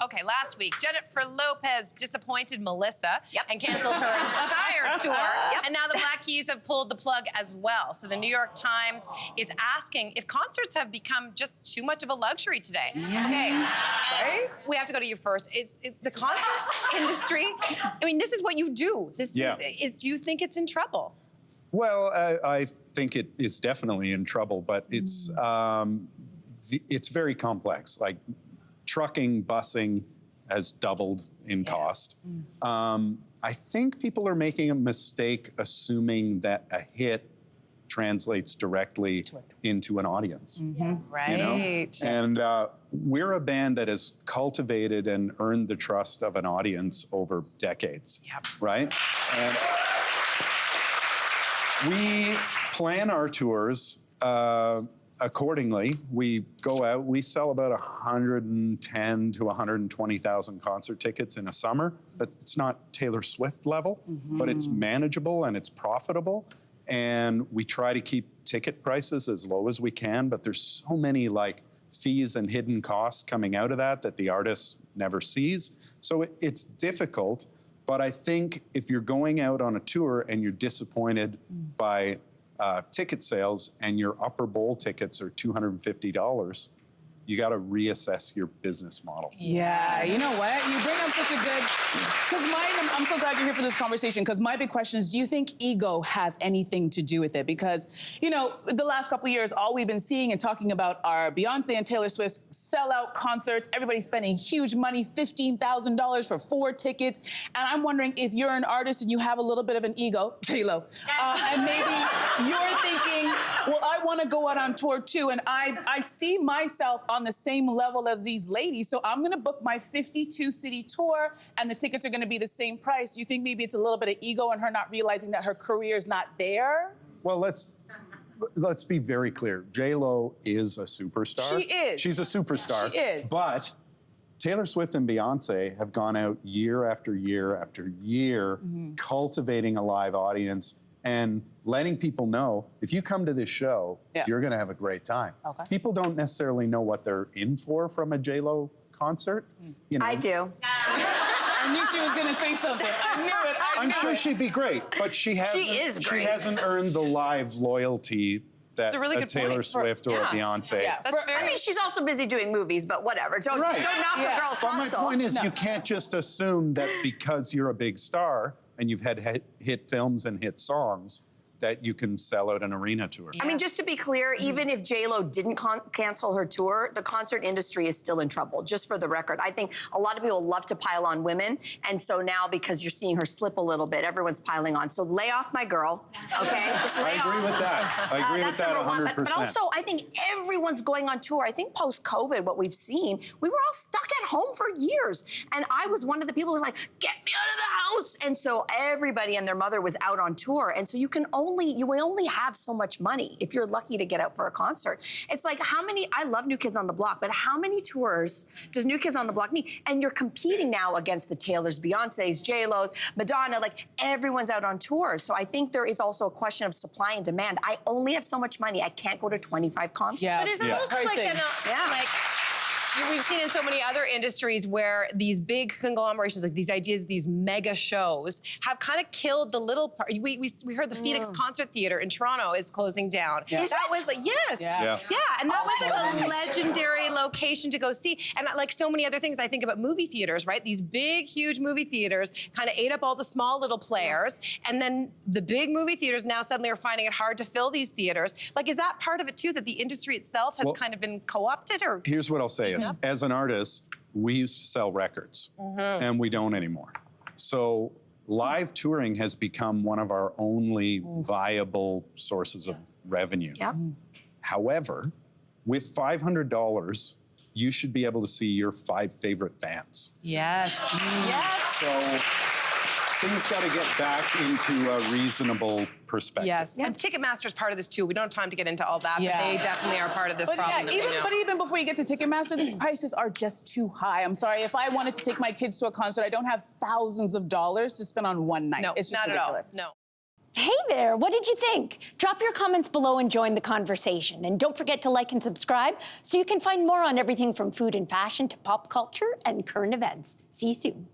Okay, last week, Jennifer Lopez disappointed Melissa and canceled her entire tour. And now the Black Keys have pulled the plug as well. So the New York Times is asking if concerts have become just too much of a luxury today. Okay, we have to go to you first. Is the concert industry, I mean, this is what you do. This is, do you think it's in trouble? Well, I think it is definitely in trouble, but it's very complex. Like trucking, busing has doubled in cost. I think people are making a mistake assuming that a hit translates directly into an audience. Right. You know? And we're a band that has cultivated and earned the trust of an audience over decades, right? And we plan our tours accordingly. We go out, we sell about 110 to 120,000 concert tickets in a summer. It's not Taylor Swift level, but it's manageable and it's profitable. And we try to keep ticket prices as low as we can, but there's so many like fees and hidden costs coming out of that the artist never sees. So it's difficult. But I think if you're going out on a tour and you're disappointed by ticket sales and your upper bowl tickets are $250, you got to reassess your business model. Yeah, you know what? You bring up such a good, I'm so glad you're here for this conversation, because my big question is, do you think ego has anything to do with it? Because, you know, the last couple of years, all we've been seeing and talking about are Beyonce and Taylor Swift's sellout concerts, everybody spending huge money, $15,000 for 4 tickets. And I'm wondering if you're an artist and you have a little bit of an ego, J-Lo, and maybe you're thinking, well, I want to go out on tour too, and I see myself on the same level as these ladies, so I'm gonna book my 52-city tour, and the tickets are gonna be the same price. Do you think maybe it's a little bit of ego and her not realizing that her career is not there? Well, let's be very clear. J-Lo is a superstar. She is. She's a superstar. She is. But Taylor Swift and Beyonce have gone out year after year after year, cultivating a live audience and letting people know, if you come to this show, you're gonna have a great time. People don't necessarily know what they're in for from a J-Lo concert. You know? I do. I knew she was gonna say something. I knew it. I'm sure she'd be great, but she hasn't earned the live loyalty that a Taylor Swift or a Beyonce. I mean, she's also busy doing movies, but whatever. Don't knock the girl's hustle. But my point is, you can't just assume that because you're a big star and you've had hit films and hit songs, that you can sell out an arena tour. I mean, just to be clear, even if J-Lo didn't cancel her tour, the concert industry is still in trouble, just for the record. I think a lot of people love to pile on women, and so now because you're seeing her slip a little bit, everyone's piling on. So lay off my girl, okay? Just lay off. I agree with that. I agree with that 100%. But also, I think everyone's going on tour. I think post-COVID, what we've seen, we were all stuck at home for years. And I was one of the people who was like, get me out of the house. And so everybody and their mother was out on tour. And so you only have so much money if you're lucky to get out for a concert. It's like, I love New Kids on the Block, but how many tours does New Kids on the Block need? And you're competing now against the Taylors, Beyoncé's, J-Lo's, Madonna, like everyone's out on tour. So I think there is also a question of supply and demand. I only have so much money, I can't go to 25 concerts. But is it also like we've seen in so many other industries where these big conglomerations, like these ideas, these mega shows, have kind of killed the little part. We heard the Phoenix Concert Theater in Toronto is closing down. That was like, and that was like a legendary location to go see. And like so many other things, I think about movie theaters, right? These big, huge movie theaters kind of ate up all the small little players. And then the big movie theaters now suddenly are finding it hard to fill these theaters. Like, is that part of it too, that the industry itself has kind of been co-opted? Or here's what I'll say is, as an artist, we used to sell records, and we don't anymore. So live touring has become one of our only viable sources of revenue. However, with $500, you should be able to see your 5 favorite bands. So things got to get back into a reasonable perspective. And Ticketmaster's part of this too. We don't have time to get into all that, but they definitely are part of this problem. But even before you get to Ticketmaster, these prices are just too high. I'm sorry, if I wanted to take my kids to a concert, I don't have thousands of dollars to spend on one night. No, it's just not ridiculous. at all. No. Hey there, what did you think? Drop your comments below and join the conversation. And don't forget to like and subscribe so you can find more on everything from food and fashion to pop culture and current events. See you soon.